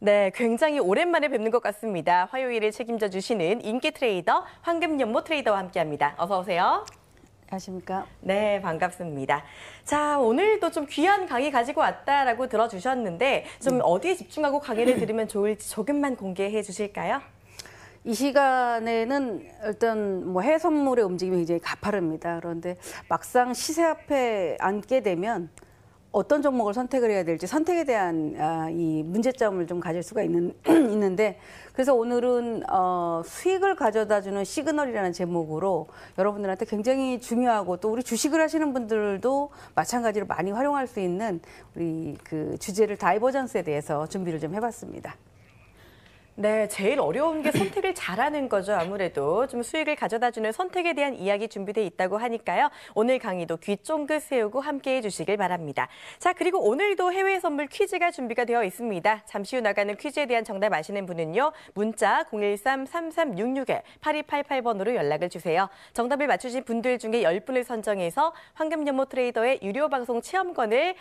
네, 굉장히 오랜만에 뵙는 것 같습니다. 화요일을 책임져 주시는 인기 트레이더 황금연모 트레이더와 함께합니다. 어서 오세요. 안녕하십니까? 네, 반갑습니다. 자, 오늘도 좀 귀한 강의 가지고 왔다라고 들어주셨는데 좀 어디에 집중하고 강의를 들으면 좋을지 조금만 공개해 주실까요? 이 시간에는 일단 뭐 해외 선물의 움직임이 굉장히 가파릅니다. 그런데 막상 시세 앞에 앉게 되면 어떤 종목을 선택을 해야 될지 선택에 대한 이 문제점을 좀 가질 수가 있는데 그래서 오늘은 수익을 가져다주는 시그널이라는 제목으로 여러분들한테 굉장히 중요하고 또 우리 주식을 하시는 분들도 마찬가지로 많이 활용할 수 있는 우리 그 주제를 다이버전스에 대해서 준비를 좀 해봤습니다. 네, 제일 어려운 게 선택을 잘하는 거죠. 아무래도 좀 수익을 가져다주는 선택에 대한 이야기 준비되어 있다고 하니까요. 오늘 강의도 귀 쫑긋 세우고 함께해 주시길 바랍니다. 자, 그리고 오늘도 해외 선물 퀴즈가 준비가 되어 있습니다. 잠시 후 나가는 퀴즈에 대한 정답 아시는 분은요. 문자 013-3366-8288번으로 연락을 주세요. 정답을 맞추신 분들 중에 10분을 선정해서 황금연모 트레이더의 유료 방송 체험권을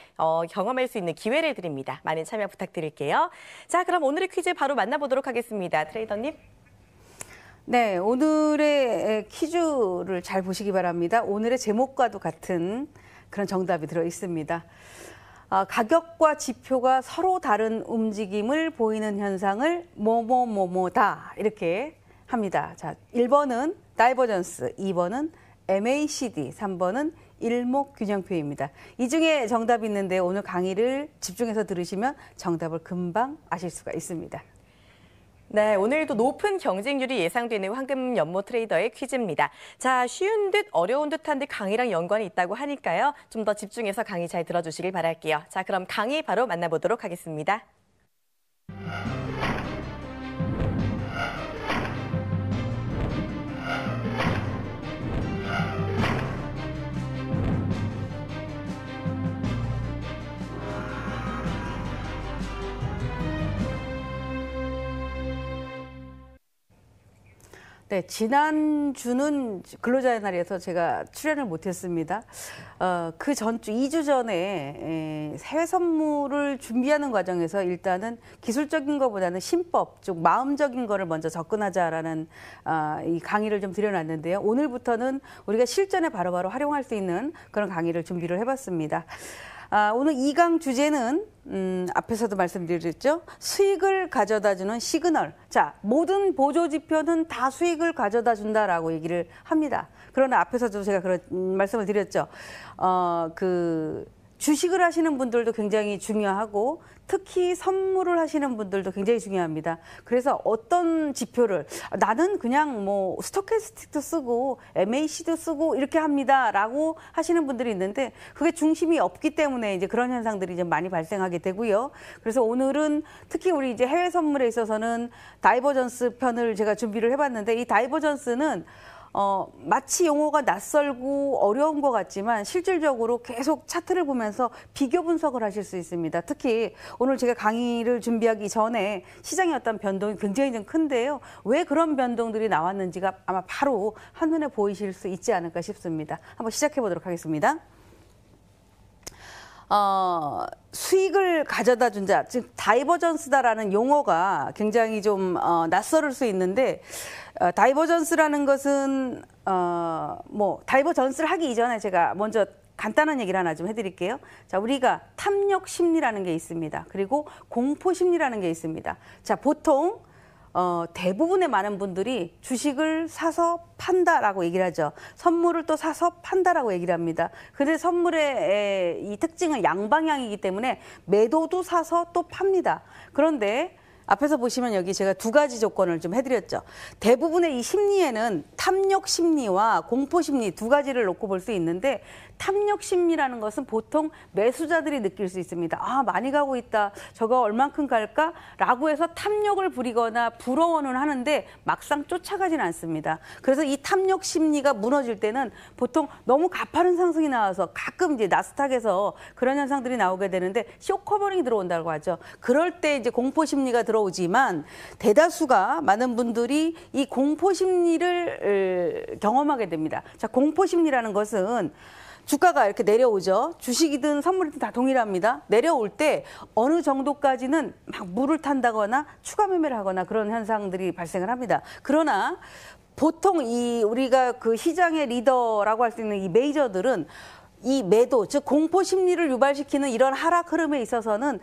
경험할 수 있는 기회를 드립니다. 많은 참여 부탁드릴게요. 자, 그럼 오늘의 퀴즈 바로 만나보도록 하겠습니다. 트레이더님. 네, 오늘의 퀴즈를 잘 보시기 바랍니다. 오늘의 제목과도 같은 그런 정답이 들어 있습니다. 가격과 지표가 서로 다른 움직임을 보이는 현상을 뭐뭐뭐뭐다 이렇게 합니다. 자, 1번은 다이버전스, 2번은 MACD, 3번은 일목균형표입니다. 이 중에 정답이 있는데 오늘 강의를 집중해서 들으시면 정답을 금방 아실 수가 있습니다. 네, 오늘도 높은 경쟁률이 예상되는 황금연모 트레이더의 퀴즈입니다. 자, 쉬운 듯 어려운 듯한 듯 강의랑 연관이 있다고 하니까요. 좀 더 집중해서 강의 잘 들어주시길 바랄게요. 자, 그럼 강의 바로 만나보도록 하겠습니다. 네, 지난주는 근로자의 날이어서 제가 출연을 못했습니다. 그 전주, 2주 전에 해외 선물을 준비하는 과정에서 일단은 기술적인 것보다는 신법, 즉 마음적인 거를 먼저 접근하자라는 이 강의를 좀 드려놨는데요. 오늘부터는 우리가 실전에 바로바로 활용할 수 있는 그런 강의를 준비를 해봤습니다. 오늘 2강 주제는 앞에서도 말씀드렸죠. 수익을 가져다주는 시그널. 자, 모든 보조지표는 다 수익을 가져다 준다라고 얘기를 합니다. 그러나 앞에서도 제가 그런 말씀을 드렸죠. 주식을 하시는 분들도 굉장히 중요하고 특히 선물을 하시는 분들도 굉장히 중요합니다. 그래서 어떤 지표를 나는 그냥 뭐 스토캐스틱도 쓰고 MAC도 쓰고 이렇게 합니다라고 하시는 분들이 있는데 그게 중심이 없기 때문에 이제 그런 현상들이 좀 많이 발생하게 되고요. 그래서 오늘은 특히 우리 이제 해외 선물에 있어서는 다이버전스 편을 제가 준비를 해봤는데 이 다이버전스는 마치 용어가 낯설고 어려운 것 같지만 실질적으로 계속 차트를 보면서 비교 분석을 하실 수 있습니다. 특히 오늘 제가 강의를 준비하기 전에 시장의 어떤 변동이 굉장히 좀 큰데요. 왜 그런 변동들이 나왔는지가 아마 바로 한눈에 보이실 수 있지 않을까 싶습니다. 한번 시작해 보도록 하겠습니다. 수익을 가져다 준 자, 즉 다이버전스다라는 용어가 굉장히 좀 낯설을 수 있는데 다이버전스라는 것은 다이버전스를 하기 이전에 제가 먼저 간단한 얘기를 하나 좀 해드릴게요. 자, 우리가 탐욕 심리라는 게 있습니다. 그리고 공포 심리라는 게 있습니다. 자, 보통 대부분의 많은 분들이 주식을 사서 판다라고 얘기를 하죠. 선물을 또 사서 판다라고 얘기를 합니다. 근데 선물의 이 특징은 양방향이기 때문에 매도도 사서 또 팝니다. 그런데 앞에서 보시면 여기 제가 두 가지 조건을 좀 해드렸죠. 대부분의 이 심리에는 탐욕 심리와 공포 심리 두 가지를 놓고 볼 수 있는데 탐욕 심리라는 것은 보통 매수자들이 느낄 수 있습니다. 아, 많이 가고 있다. 저거 얼만큼 갈까? 라고 해서 탐욕을 부리거나 부러워는 하는데 막상 쫓아가지는 않습니다. 그래서 이 탐욕 심리가 무너질 때는 보통 너무 가파른 상승이 나와서 가끔 이제 나스닥에서 그런 현상들이 나오게 되는데 쇼커버링이 들어온다고 하죠. 그럴 때 이제 공포 심리가 들어오지만 대다수가 많은 분들이 이 공포 심리를 경험하게 됩니다. 자, 공포 심리라는 것은 주가가 이렇게 내려오죠. 주식이든 선물이든 다 동일합니다. 내려올 때 어느 정도까지는 막 물을 탄다거나 추가 매매를 하거나 그런 현상들이 발생을 합니다. 그러나 보통 이 우리가 그 시장의 리더라고 할 수 있는 이 메이저들은 이 매도, 즉 공포 심리를 유발시키는 이런 하락 흐름에 있어서는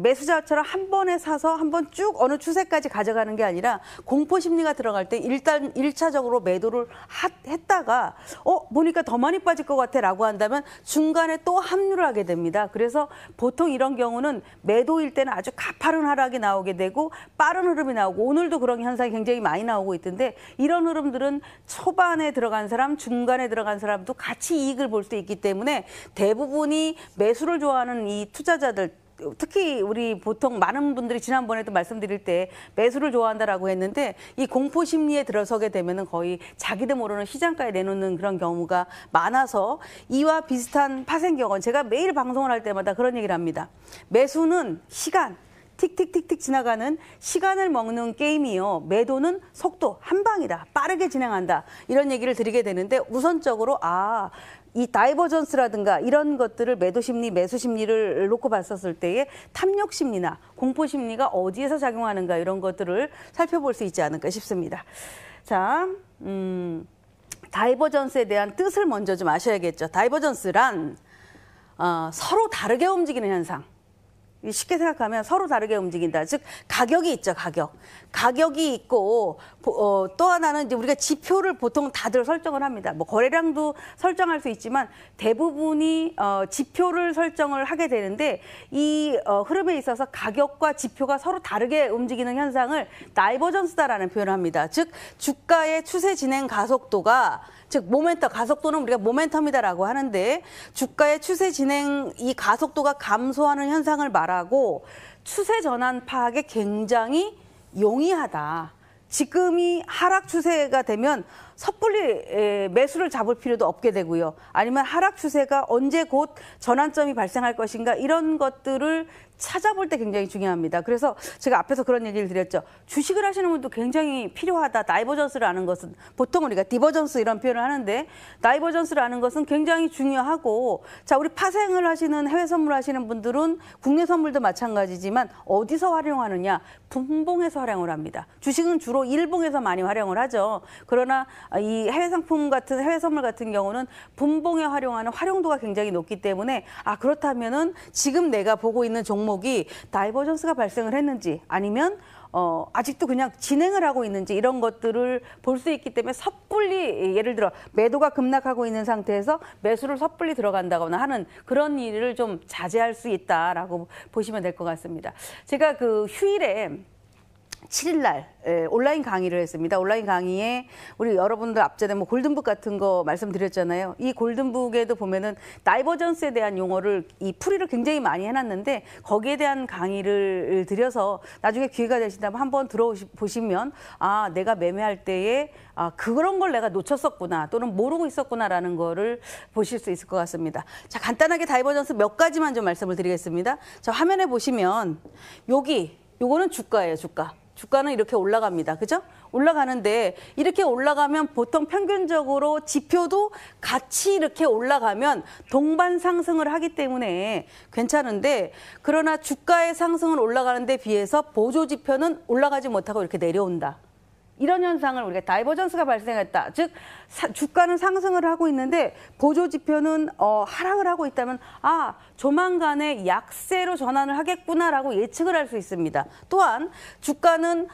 매수자처럼 한 번에 사서 한 번 쭉 어느 추세까지 가져가는 게 아니라 공포 심리가 들어갈 때 일단 1차적으로 매도를 했다가 보니까 더 많이 빠질 것 같아라고 한다면 중간에 또 합류를 하게 됩니다. 그래서 보통 이런 경우는 매도일 때는 아주 가파른 하락이 나오게 되고 빠른 흐름이 나오고 오늘도 그런 현상이 굉장히 많이 나오고 있던데 이런 흐름들은 초반에 들어간 사람, 중간에 들어간 사람도 같이 이익을 볼 수 있기 때문에 대부분이 매수를 좋아하는 이 투자자들 특히 우리 보통 많은 분들이 지난번에도 말씀드릴 때 매수를 좋아한다라고 했는데 이 공포 심리에 들어서게 되면은 거의 자기도 모르는 시장가에 내놓는 그런 경우가 많아서 이와 비슷한 파생경은 제가 매일 방송을 할 때마다 그런 얘기를 합니다. 매수는 시간, 틱틱틱틱 지나가는 시간을 먹는 게임이요. 매도는 속도, 한 방이다. 빠르게 진행한다. 이런 얘기를 드리게 되는데 우선적으로 이 다이버전스라든가 이런 것들을 매도 심리, 매수 심리를 놓고 봤었을 때에 탐욕 심리나 공포 심리가 어디에서 작용하는가 이런 것들을 살펴볼 수 있지 않을까 싶습니다. 자, 다이버전스에 대한 뜻을 먼저 좀 아셔야겠죠. 다이버전스란 서로 다르게 움직이는 현상. 쉽게 생각하면 서로 다르게 움직인다. 즉 가격이 있죠. 가격이 있고 또 하나는 이제 우리가 지표를 보통 다들 설정을 합니다. 뭐 거래량도 설정할 수 있지만 대부분이 지표를 설정을 하게 되는데 이 흐름에 있어서 가격과 지표가 서로 다르게 움직이는 현상을 다이버전스다라는 표현을 합니다. 즉 주가의 추세 진행 가속도가 즉 모멘텀, 가속도는 우리가 모멘텀이다라고 하는데 주가의 추세 진행 이 가속도가 감소하는 현상을 말하고 추세 전환 파악에 굉장히 용이하다. 지금이 하락 추세가 되면 섣불리 매수를 잡을 필요도 없게 되고요. 아니면 하락 추세가 언제 곧 전환점이 발생할 것인가 이런 것들을 찾아볼 때 굉장히 중요합니다. 그래서 제가 앞에서 그런 얘기를 드렸죠. 주식을 하시는 분도 굉장히 필요하다. 다이버전스를 아는 것은 보통 우리가 디버전스 이런 표현을 하는데 다이버전스를 아는 것은 굉장히 중요하고 자 우리 파생을 하시는 해외 선물 하시는 분들은 국내 선물도 마찬가지지만 어디서 활용하느냐 분봉에서 활용을 합니다. 주식은 주로 일봉에서 많이 활용을 하죠. 그러나 이 해외 상품 같은 해외 선물 같은 경우는 분봉에 활용하는 활용도가 굉장히 높기 때문에 그렇다면은 지금 내가 보고 있는 종목이 다이버전스가 발생을 했는지 아니면 아직도 그냥 진행을 하고 있는지 이런 것들을 볼 수 있기 때문에 섣불리 예를 들어 매도가 급락하고 있는 상태에서 매수를 섣불리 들어간다거나 하는 그런 일을 좀 자제할 수 있다라고 보시면 될 것 같습니다. 제가 그 휴일에 7일 날 온라인 강의를 했습니다. 온라인 강의에 우리 여러분들 앞전에 뭐 골든북 같은 거 말씀드렸잖아요. 이 골든북에도 보면은 다이버전스에 대한 용어를 이 풀이를 굉장히 많이 해놨는데 거기에 대한 강의를 드려서 나중에 기회가 되신다면 한번 들어보시면 내가 매매할 때에 그런 걸 내가 놓쳤었구나 또는 모르고 있었구나라는 거를 보실 수 있을 것 같습니다. 자, 간단하게 다이버전스 몇 가지만 좀 말씀을 드리겠습니다. 자, 화면에 보시면 요거는 주가예요, 주가. 주가는 이렇게 올라갑니다. 그죠? 올라가는데 이렇게 올라가면 보통 평균적으로 지표도 같이 이렇게 올라가면 동반 상승을 하기 때문에 괜찮은데 그러나 주가의 상승은 올라가는 데 비해서 보조 지표는 올라가지 못하고 이렇게 내려온다. 이런 현상을 우리가 다이버전스가 발생했다. 즉 주가는 상승을 하고 있는데 보조 지표는 하락을 하고 있다면 조만간에 약세로 전환을 하겠구나라고 예측을 할 수 있습니다. 또한 주가는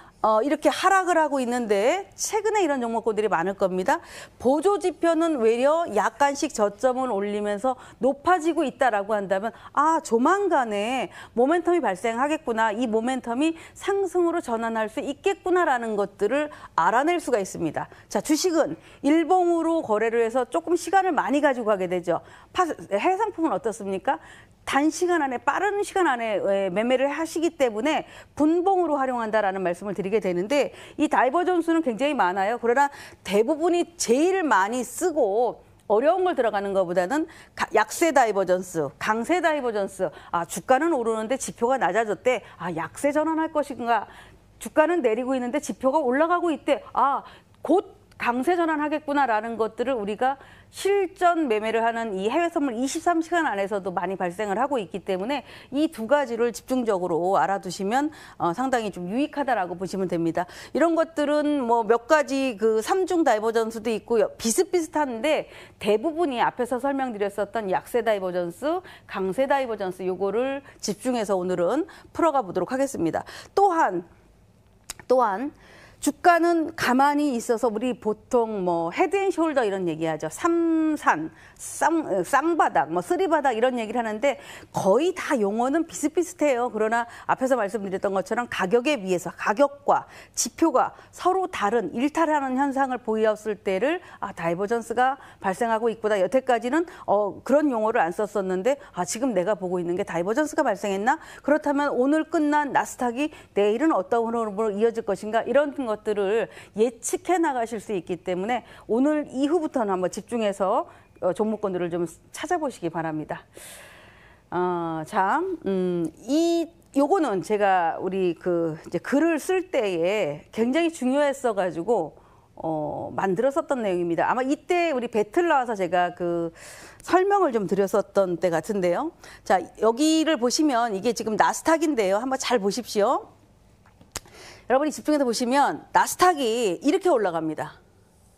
이렇게 하락을 하고 있는데 최근에 이런 종목군들이 많을 겁니다. 보조 지표는 외려 약간씩 저점을 올리면서 높아지고 있다라고 한다면 조만간에 모멘텀이 발생하겠구나. 이 모멘텀이 상승으로 전환할 수 있겠구나라는 것들을 알아낼 수가 있습니다. 자, 주식은 일봉으로 거래를 해서 조금 시간을 많이 가지고 가게 되죠. 해외 상품은 어떻습니까? 단시간 안에 빠른 시간 안에 매매를 하시기 때문에 분봉으로 활용한다라는 말씀을 드리게 되는데 이 다이버전스는 굉장히 많아요. 그러나 대부분이 제일 많이 쓰고 어려운 걸 들어가는 것보다는 약세 다이버전스, 강세 다이버전스. 주가는 오르는데 지표가 낮아졌대. 약세 전환할 것인가. 주가는 내리고 있는데 지표가 올라가고 있대. 곧 강세 전환하겠구나라는 것들을 우리가 실전 매매를 하는 이 해외 선물 23시간 안에서도 많이 발생을 하고 있기 때문에 이 두 가지를 집중적으로 알아두시면 상당히 좀 유익하다라고 보시면 됩니다. 이런 것들은 뭐 몇 가지 그 3중 다이버전스도 있고 비슷비슷한데 대부분이 앞에서 설명드렸었던 약세 다이버전스, 강세 다이버전스 요거를 집중해서 오늘은 풀어가 보도록 하겠습니다. 또한 주가는 가만히 있어서 우리 보통 뭐 헤드앤숄더 이런 얘기하죠. 삼산, 쌍바닥, 뭐 쓰리바닥 이런 얘기를 하는데 거의 다 용어는 비슷비슷해요. 그러나 앞에서 말씀드렸던 것처럼 가격에 비해서 가격과 지표가 서로 다른 일탈하는 현상을 보였을 때를 다이버전스가 발생하고 있구나. 여태까지는 그런 용어를 안 썼었는데 지금 내가 보고 있는 게 다이버전스가 발생했나? 그렇다면 오늘 끝난 나스닥이 내일은 어떤 흐름으로 이어질 것인가? 이런 것들을 예측해 나가실 수 있기 때문에 오늘 이후부터는 한번 집중해서 종목군들을 좀 찾아보시기 바랍니다. 요거는 제가 우리 이제 글을 쓸 때에 굉장히 중요했어가지고 만들었었던 내용입니다. 아마 이때 우리 배틀 나와서 제가 설명을 좀 드렸었던 때 같은데요. 자, 여기를 보시면 이게 지금 나스닥인데요. 한번 잘 보십시오. 여러분이 집중해서 보시면 나스닥이 이렇게 올라갑니다.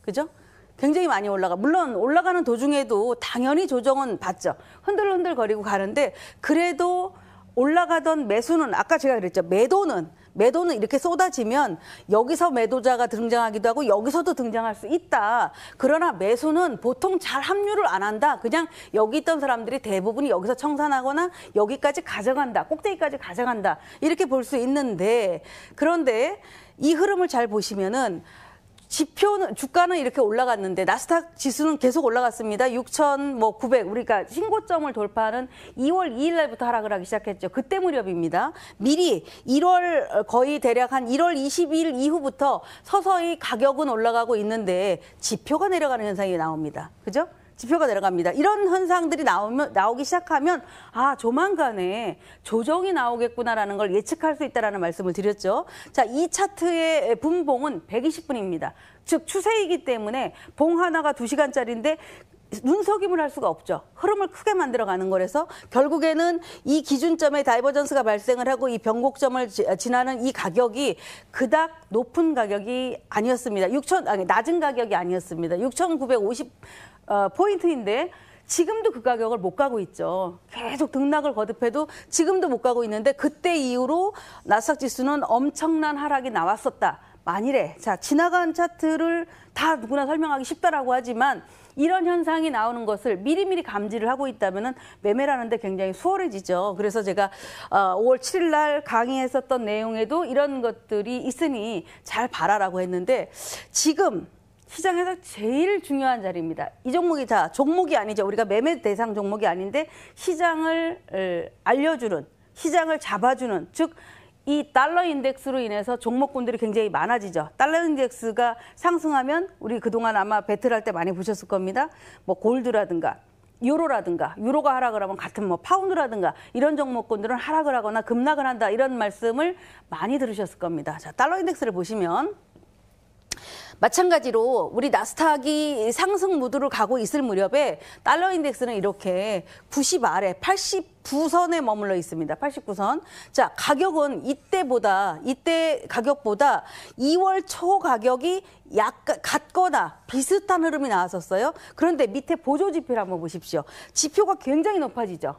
그죠? 굉장히 많이 물론 올라가는 도중에도 당연히 조정은 받죠. 흔들흔들거리고 가는데 그래도 올라가던 매수는 아까 제가 그랬죠. 매도는 이렇게 쏟아지면 여기서 매도자가 등장하기도 하고 여기서도 등장할 수 있다. 그러나 매수는 보통 잘 합류를 안 한다. 그냥 여기 있던 사람들이 대부분이 여기서 청산하거나 여기까지 가져간다. 꼭대기까지 가져간다. 이렇게 볼 수 있는데 그런데 이 흐름을 잘 보시면은 주가는 이렇게 올라갔는데 나스닥 지수는 계속 올라갔습니다. 6,900 우리가 신고점을 돌파하는 2월 2일 날부터 하락을 하기 시작했죠. 그때 무렵입니다. 미리 1월 거의 대략 한 1월 22일 이후부터 서서히 가격은 올라가고 있는데 지표가 내려가는 현상이 나옵니다. 그죠? 지표가 내려갑니다. 이런 현상들이 나오기 시작하면 조만간에 조정이 나오겠구나라는 걸 예측할 수 있다는 말씀을 드렸죠. 자, 이 차트의 분봉은 120분입니다. 즉 추세이기 때문에 봉 하나가 2시간짜리인데 눈속임을 할 수가 없죠. 흐름을 크게 만들어가는 거라서 결국에는 이 기준점에 다이버전스가 발생을 하고 이 변곡점을 지나는 이 가격이 그닥 높은 가격이 아니었습니다. 낮은 가격이 아니었습니다. 6,950 포인트인데 지금도 그 가격을 못 가고 있죠. 계속 등락을 거듭해도 지금도 못 가고 있는데 그때 이후로 나스닥 지수는 엄청난 하락이 나왔었다. 만일에 지나간 차트를 다 누구나 설명하기 쉽다라고 하지만 이런 현상이 나오는 것을 미리미리 감지를 하고 있다면 매매라는 데 굉장히 수월해지죠. 그래서 제가 5월 7일 날 강의했었던 내용에도 이런 것들이 있으니 잘 봐라라고 했는데 지금 시장에서 제일 중요한 자리입니다. 이 종목이 아니죠. 우리가 매매 대상 종목이 아닌데 시장을 알려주는, 시장을 잡아주는, 즉 이 달러 인덱스로 인해서 종목군들이 굉장히 많아지죠. 달러 인덱스가 상승하면 우리 그동안 아마 배틀할 때 많이 보셨을 겁니다. 뭐 골드라든가 유로가 하락을 하면 같은 파운드라든가 이런 종목군들은 하락을 하거나 급락을 한다 이런 말씀을 많이 들으셨을 겁니다. 자, 달러 인덱스를 보시면 마찬가지로 우리 나스닥이 상승 무드로 가고 있을 무렵에 달러 인덱스는 이렇게 90 아래 89선에 머물러 있습니다. 89선. 자, 가격은 이때 가격보다 2월 초 가격이 약간 같거나 비슷한 흐름이 나왔었어요. 그런데 밑에 보조 지표를 한번 보십시오. 지표가 굉장히 높아지죠.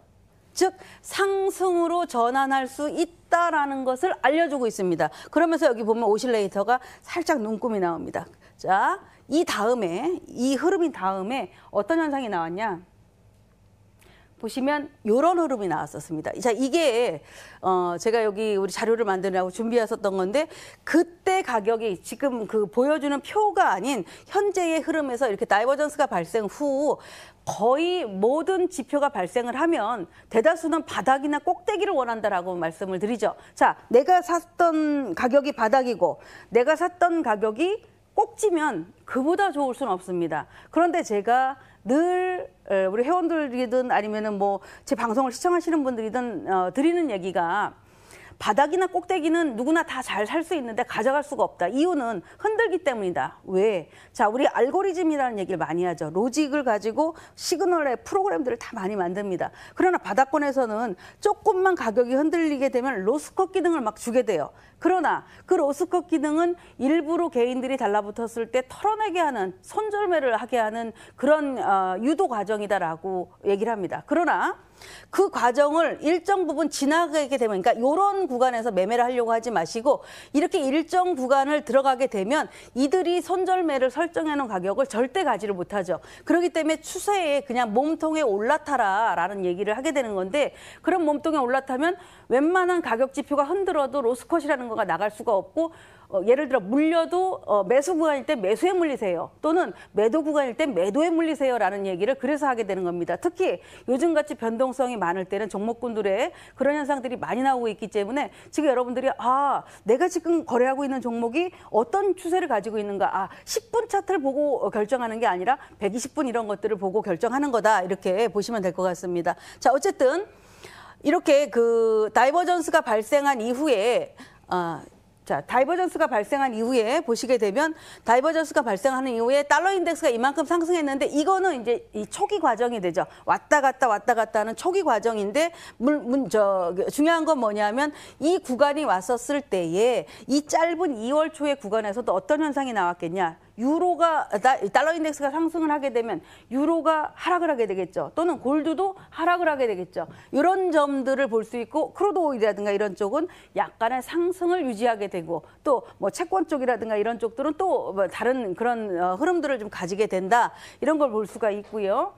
즉 상승으로 전환할 수 있다라는 것을 알려주고 있습니다. 그러면서 여기 보면 오실레이터가 살짝 눈금이 나옵니다. 자, 이 흐름이 다음에 어떤 현상이 나왔냐? 보시면 이런 흐름이 나왔었습니다. 자, 이게 제가 여기 우리 자료를 만드느라고 준비했었던 건데 그때 가격이 지금 보여주는 표가 아닌 현재의 흐름에서 이렇게 다이버전스가 발생 후 거의 모든 지표가 발생을 하면 대다수는 바닥이나 꼭대기를 원한다라고 말씀을 드리죠. 자, 내가 샀던 가격이 바닥이고 내가 샀던 가격이 꼭지면 그보다 좋을 수는 없습니다. 그런데 제가 늘 우리 회원들이든 아니면은 제 방송을 시청하시는 분들이든 드리는 얘기가 바닥이나 꼭대기는 누구나 다 잘 살 수 있는데 가져갈 수가 없다. 이유는 흔들기 때문이다. 왜? 자, 우리 알고리즘이라는 얘기를 많이 하죠. 로직을 가지고 시그널의 프로그램들을 다 많이 만듭니다. 그러나 바닥권에서는 조금만 가격이 흔들리게 되면 로스컷 기능을 막 주게 돼요. 그러나 그 로스컷 기능은 일부러 개인들이 달라붙었을 때 털어내게 하는, 손절매를 하게 하는 그런 유도 과정이다라고 얘기를 합니다. 그러나 그 과정을 일정 부분 지나가게 되면, 그러니까 이런 구간에서 매매를 하려고 하지 마시고 이렇게 일정 구간을 들어가게 되면 이들이 손절매를 설정해 놓은 가격을 절대 가지를 못하죠. 그렇기 때문에 추세에 그냥 몸통에 올라타라라는 얘기를 하게 되는 건데, 그런 몸통에 올라타면 웬만한 가격 지표가 흔들어도 로스컷이라는 거가 나갈 수가 없고, 예를 들어 물려도 매수 구간일 때 매수에 물리세요. 또는 매도 구간일 때 매도에 물리세요라는 얘기를 그래서 하게 되는 겁니다. 특히 요즘같이 변동성이 많을 때는 종목군들의 그런 현상들이 많이 나오고 있기 때문에 지금 여러분들이 내가 지금 거래하고 있는 종목이 어떤 추세를 가지고 있는가, 10분 차트를 보고 결정하는 게 아니라 120분 이런 것들을 보고 결정하는 거다, 이렇게 보시면 될 것 같습니다. 자, 어쨌든 이렇게 그 다이버전스가 발생한 이후에 다이버전스가 발생한 이후에 보시게 되면, 다이버전스가 발생하는 이후에 달러 인덱스가 이만큼 상승했는데, 이거는 이제 이 초기 과정이 되죠. 왔다 갔다 하는 초기 과정인데, 중요한 건 뭐냐면 이 구간이 왔었을 때에 이 짧은 2월 초의 구간에서도 어떤 현상이 나왔겠냐. 유로가, 달러 인덱스가 상승을 하게 되면 유로가 하락을 하게 되겠죠. 또는 골드도 하락을 하게 되겠죠. 이런 점들을 볼 수 있고, 크루드 오일이라든가 이런 쪽은 약간의 상승을 유지하게 되고, 또 뭐 채권 쪽이라든가 이런 쪽들은 또 뭐 다른 그런 흐름들을 좀 가지게 된다, 이런 걸 볼 수가 있고요.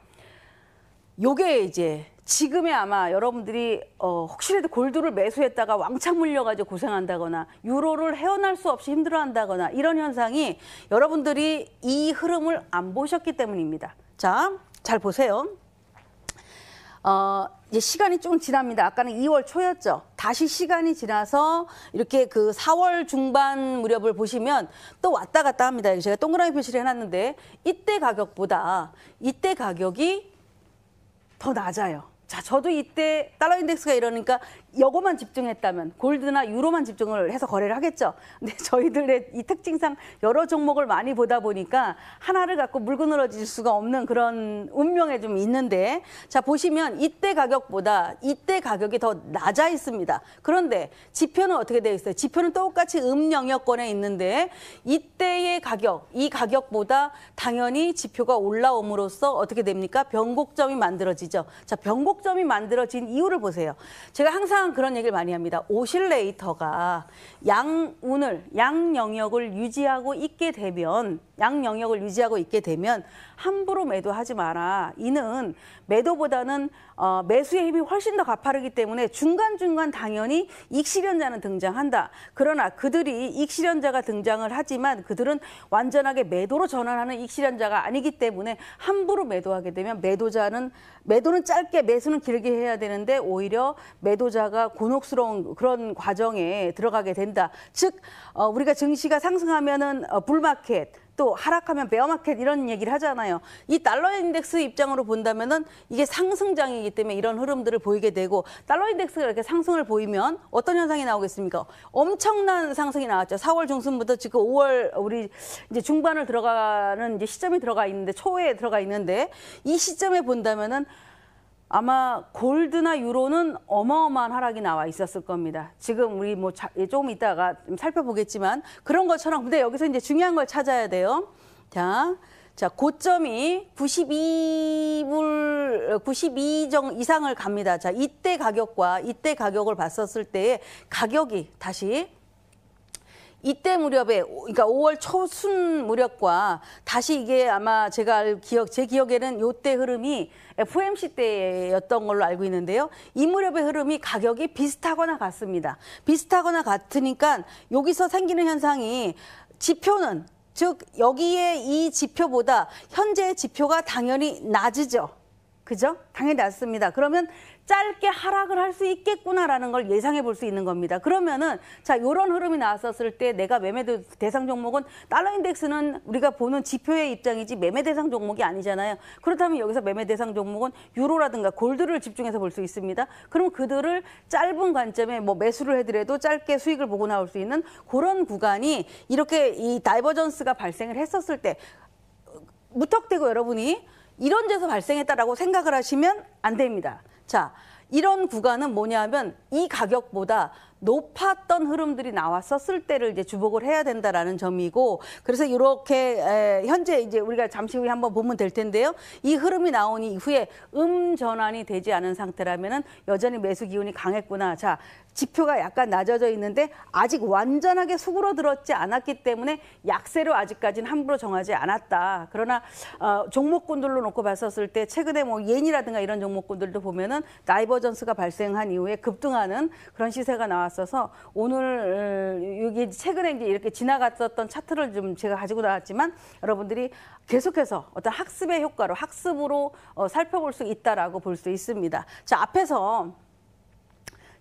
요게 이제 지금의 아마 여러분들이 혹시라도 골드를 매수했다가 왕창 물려가지고 고생한다거나 유로를 헤어날 수 없이 힘들어한다거나 이런 현상이 여러분들이 이 흐름을 안 보셨기 때문입니다. 자, 잘 보세요. 이제 시간이 좀 지납니다. 아까는 2월 초였죠. 다시 시간이 지나서 이렇게 그 4월 중반 무렵을 보시면 또 왔다 갔다 합니다. 제가 동그라미 표시를 해놨는데, 이때 가격보다 이때 가격이 더 낮아요. 자, 저도 이때 달러 인덱스가 이러니까 요거만 집중했다면, 골드나 유로만 집중을 해서 거래를 하겠죠. 근데 저희들의 이 특징상 여러 종목을 많이 보다 보니까 하나를 갖고 물고 늘어질 수가 없는 그런 운명에 좀 있는데, 자, 보시면 이때 가격보다 이때 가격이 더 낮아 있습니다. 그런데 지표는 어떻게 되어 있어요? 지표는 똑같이 영역권에 있는데, 이때의 가격, 이 가격보다 당연히 지표가 올라옴으로써 어떻게 됩니까? 변곡점이 만들어지죠. 자, 변곡점이 만들어진 이유를 보세요. 제가 항상 그런 얘기를 많이 합니다. 오실레이터가 양 영역을 유지하고 있게 되면, 함부로 매도하지 마라. 이는 매도보다는 매수의 힘이 훨씬 더 가파르기 때문에 중간중간 당연히 익실현자는 등장한다. 그러나 그들이 익실현자가 등장을 하지만 그들은 완전하게 매도로 전환하는 익실현자가 아니기 때문에 함부로 매도하게 되면 매도는 짧게, 매수는 길게 해야 되는데 오히려 매도자가 곤혹스러운 그런 과정에 들어가게 된다. 즉 우리가 증시가 상승하면은 불마켓, 또 하락하면 베어마켓, 이런 얘기를 하잖아요. 이 달러 인덱스 입장으로 본다면은 이게 상승장이기 때문에 이런 흐름들을 보이게 되고, 달러 인덱스가 이렇게 상승을 보이면 어떤 현상이 나오겠습니까? 엄청난 상승이 나왔죠. 4월 중순부터 지금 5월 우리 이제 중반을 들어가는 이제 시점이 들어가 있는데, 초에 들어가 있는데, 이 시점에 본다면은 아마 골드나 유로는 어마어마한 하락이 나와 있었을 겁니다. 지금 우리 뭐 조금 이따가 좀 살펴보겠지만 그런 것처럼, 근데 여기서 이제 중요한 걸 찾아야 돼요. 자, 고점이 92 이상을 갑니다. 자, 이때 가격과 이때 가격을 봤었을 때의 가격이 다시 이때 무렵에, 그러니까 5월 초순 무렵과 다시 이게 아마 제 기억에는 이때 흐름이 FOMC 때였던 걸로 알고 있는데요. 이 무렵의 흐름이 가격이 비슷하거나 같습니다. 비슷하거나 같으니까 여기서 생기는 현상이, 지표는, 즉 여기에 이 지표보다 현재의 지표가 당연히 낮으죠. 그죠? 당연히 낮습니다. 그러면 짧게 하락을 할 수 있겠구나라는 걸 예상해 볼 수 있는 겁니다. 그러면은 자, 이런 흐름이 나왔었을 때 내가 매매 대상 종목은 달러 인덱스는 우리가 보는 지표의 입장이지 매매 대상 종목이 아니잖아요. 그렇다면 여기서 매매 대상 종목은 유로라든가 골드를 집중해서 볼 수 있습니다. 그럼 그들을 짧은 관점에 뭐 매수를 해더라도 짧게 수익을 보고 나올 수 있는 그런 구간이 이렇게 이 다이버전스가 발생을 했었을 때 무턱대고 여러분이 이런 데서 발생했다라고 생각을 하시면 안 됩니다. 자, 이런 구간은 뭐냐면 이 가격보다 높았던 흐름들이 나왔었을 때를 이제 주목을 해야 된다라는 점이고, 그래서 이렇게 현재 이제 우리가 잠시 후에 한번 보면 될 텐데요. 이 흐름이 나온 이후에 전환이 되지 않은 상태라면은 여전히 매수 기운이 강했구나. 자, 지표가 약간 낮아져 있는데 아직 완전하게 수그러들었지 않았기 때문에 약세로 아직까지는 함부로 정하지 않았다. 그러나 종목군들로 놓고 봤었을 때 최근에 뭐 옌이라든가 이런 종목군들도 보면은 다이버전스가 발생한 이후에 급등하는 그런 시세가 나왔어서 오늘 여기 최근에 이제 이렇게 지나갔었던 차트를 좀 제가 가지고 나왔지만 여러분들이 계속해서 어떤 학습의 효과로 학습으로 살펴볼 수 있다라고 볼 수 있습니다. 자, 앞에서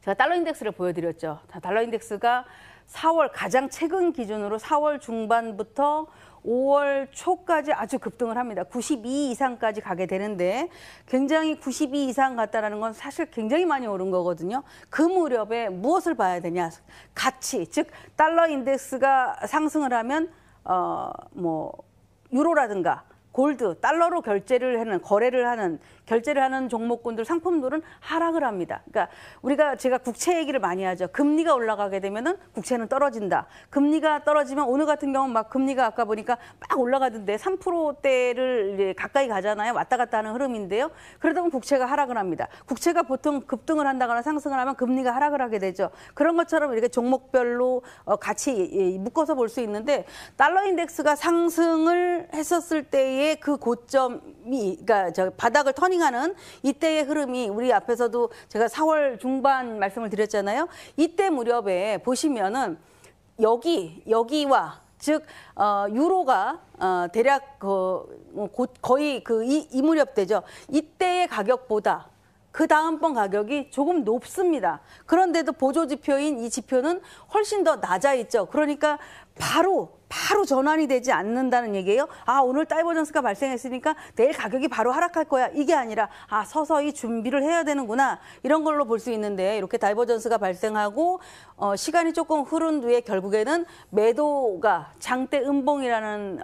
제가 달러 인덱스를 보여드렸죠. 달러 인덱스가 4월 가장 최근 기준으로 4월 중반부터 5월 초까지 아주 급등을 합니다. 92 이상까지 가게 되는데 굉장히 92 이상 갔다라는 건 사실 굉장히 많이 오른 거거든요. 그 무렵에 무엇을 봐야 되냐? 가치, 즉 달러 인덱스가 상승을 하면 뭐 유로라든가 골드, 달러로 결제를 하는, 결제를 하는 종목군들, 상품들은 하락을 합니다. 그러니까 제가 국채 얘기를 많이 하죠. 금리가 올라가게 되면은 국채는 떨어진다. 금리가 떨어지면 오늘 같은 경우는 막 금리가 아까 보니까 막 올라가던데 3%대를 이제 가까이 가잖아요. 왔다 갔다 하는 흐름인데요. 그러다 보면 국채가 하락을 합니다. 국채가 보통 급등을 한다거나 상승을 하면 금리가 하락을 하게 되죠. 그런 것처럼 이렇게 종목별로 같이 묶어서 볼 수 있는데 달러 인덱스가 상승을 했었을 때의 그 고점이, 그러니까 바닥을 터닝하는 이때의 흐름이 우리 앞에서도 제가 4월 중반 말씀을 드렸잖아요. 이때 무렵에 보시면은 여기와 즉 유로가 대략 거의 이 무렵 되죠. 이때의 가격보다 그 다음번 가격이 조금 높습니다. 그런데도 보조지표인 이 지표는 훨씬 더 낮아 있죠. 그러니까 바로 전환이 되지 않는다는 얘기예요. 아, 오늘 다이버전스가 발생했으니까 내일 가격이 바로 하락할 거야. 이게 아니라 서서히 준비를 해야 되는구나. 이런 걸로 볼 수 있는데 이렇게 다이버전스가 발생하고 시간이 조금 흐른 뒤에 결국에는 매도가 장대 음봉이라는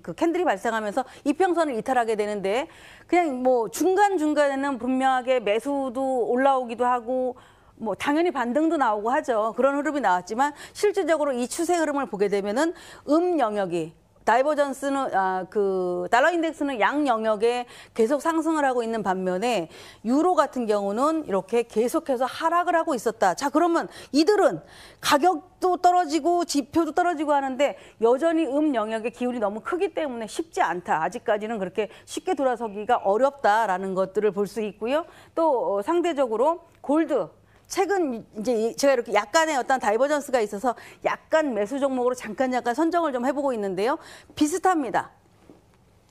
그 캔들이 발생하면서 이평선을 이탈하게 되는데 그냥 뭐 중간중간에는 분명하게 매수도 올라오기도 하고 뭐 당연히 반등도 나오고 하죠. 그런 흐름이 나왔지만 실질적으로 이 추세 흐름을 보게 되면은 영역이 다이버전스는 그 달러 인덱스는 양 영역에 계속 상승을 하고 있는 반면에 유로 같은 경우는 이렇게 계속해서 하락을 하고 있었다. 자, 그러면 이들은 가격도 떨어지고 지표도 떨어지고 하는데 여전히 영역의 기울이 너무 크기 때문에 쉽지 않다. 아직까지는 그렇게 쉽게 돌아서기가 어렵다라는 것들을 볼 수 있고요. 또 상대적으로 골드, 최근 이제 제가 이렇게 약간의 어떤 다이버전스가 있어서 약간 매수 종목으로 잠깐 선정을 좀 해보고 있는데요. 비슷합니다.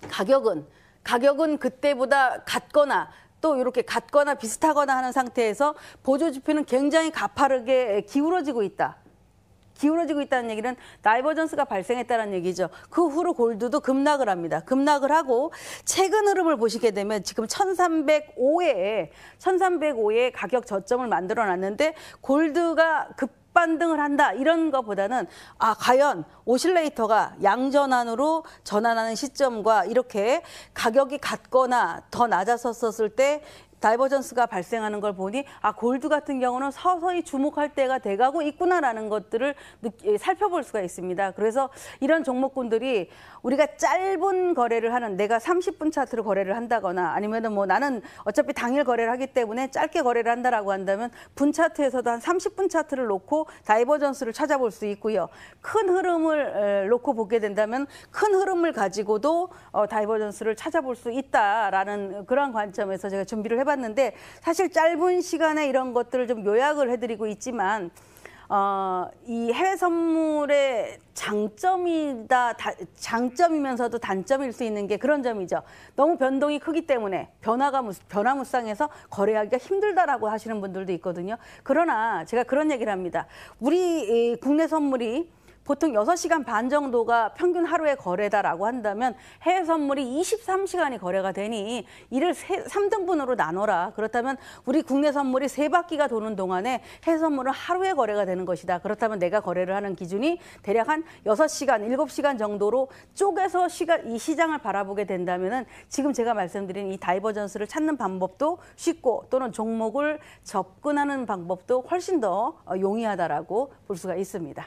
가격은 그때보다 같거나 또 이렇게 같거나 비슷하거나 하는 상태에서 보조지표는 굉장히 가파르게 기울어지고 있다. 기울어지고 있다는 얘기는 다이버전스가 발생했다는 얘기죠. 그 후로 골드도 급락을 합니다. 급락을 하고 최근 흐름을 보시게 되면 지금 1305에 가격 저점을 만들어 놨는데 골드가 급반등을 한다 이런 것보다는 과연 오실레이터가 양전환으로 전환하는 시점과 이렇게 가격이 같거나 더 낮았었을 때 다이버전스가 발생하는 걸 보니 골드 같은 경우는 서서히 주목할 때가 돼가고 있구나라는 것들을 살펴볼 수가 있습니다. 그래서 이런 종목군들이 우리가 짧은 거래를 하는, 내가 30분 차트로 거래를 한다거나 아니면은 뭐 나는 어차피 당일 거래를 하기 때문에 짧게 거래를 한다라고 한다면 분 차트에서도 한 30분 차트를 놓고 다이버전스를 찾아볼 수 있고요. 큰 흐름을 놓고 보게 된다면 큰 흐름을 가지고도 다이버전스를 찾아볼 수 있다라는 그런 관점에서 제가 준비를 해봤는데 사실 짧은 시간에 이런 것들을 좀 요약을 해드리고 있지만 이 해외 선물의 장점이면서도 단점일 수 있는 게 그런 점이죠. 너무 변동이 크기 때문에 변화무쌍해서 거래하기가 힘들다라고 하시는 분들도 있거든요. 그러나 제가 그런 얘기를 합니다. 우리 국내 선물이 보통 6시간 반 정도가 평균 하루의 거래다라고 한다면 해외 선물이 23시간이 거래가 되니 이를 3등분으로 나눠라. 그렇다면 우리 국내 선물이 3바퀴가 도는 동안에 해외 선물은 하루에 거래가 되는 것이다. 그렇다면 내가 거래를 하는 기준이 대략 한 6시간, 7시간 정도로 쪼개서 이 시장을 바라보게 된다면은 지금 제가 말씀드린 이 다이버전스를 찾는 방법도 쉽고 또는 종목을 접근하는 방법도 훨씬 더 용이하다라고 볼 수가 있습니다.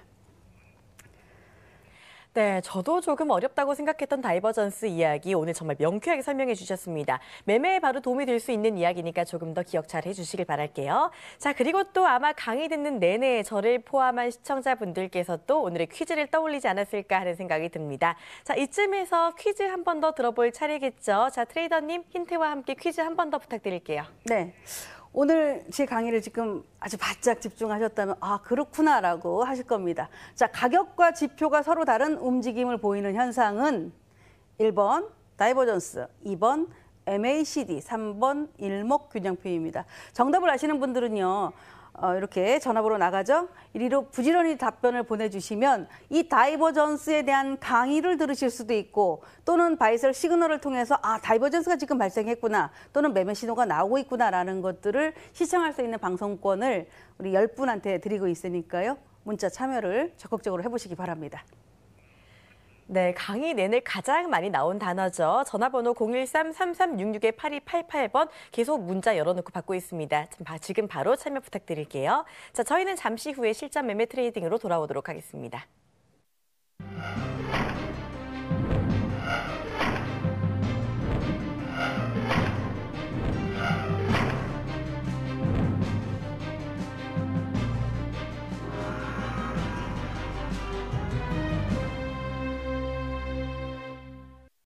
네, 저도 조금 어렵다고 생각했던 다이버전스 이야기 오늘 정말 명쾌하게 설명해 주셨습니다. 매매에 바로 도움이 될 수 있는 이야기니까 조금 더 기억 잘 해주시길 바랄게요. 자, 그리고 또 아마 강의 듣는 내내 저를 포함한 시청자분들께서 또 오늘의 퀴즈를 떠올리지 않았을까 하는 생각이 듭니다. 자, 이쯤에서 퀴즈 한 번 더 들어볼 차례겠죠. 자, 트레이더님 힌트와 함께 퀴즈 한 번 더 부탁드릴게요. 네. 오늘 제 강의를 지금 아주 바짝 집중하셨다면 아 그렇구나라고 하실 겁니다. 자, 가격과 지표가 서로 다른 움직임을 보이는 현상은 1번 다이버전스, 2번 MACD, 3번 일목균형표입니다. 정답을 아시는 분들은요. 이렇게 전화번호 나가죠? 이리로 부지런히 답변을 보내주시면 이 다이버전스에 대한 강의를 들으실 수도 있고 또는 바이셀 시그널을 통해서 아 다이버전스가 지금 발생했구나 또는 매매 신호가 나오고 있구나라는 것들을 시청할 수 있는 방송권을 우리 10분한테 드리고 있으니까요. 문자 참여를 적극적으로 해보시기 바랍니다. 네, 강의 내내 가장 많이 나온 단어죠. 전화번호 013-3366-8288번 계속 문자 열어놓고 받고 있습니다. 지금 바로 참여 부탁드릴게요. 자, 저희는 잠시 후에 실전 매매 트레이딩으로 돌아오도록 하겠습니다.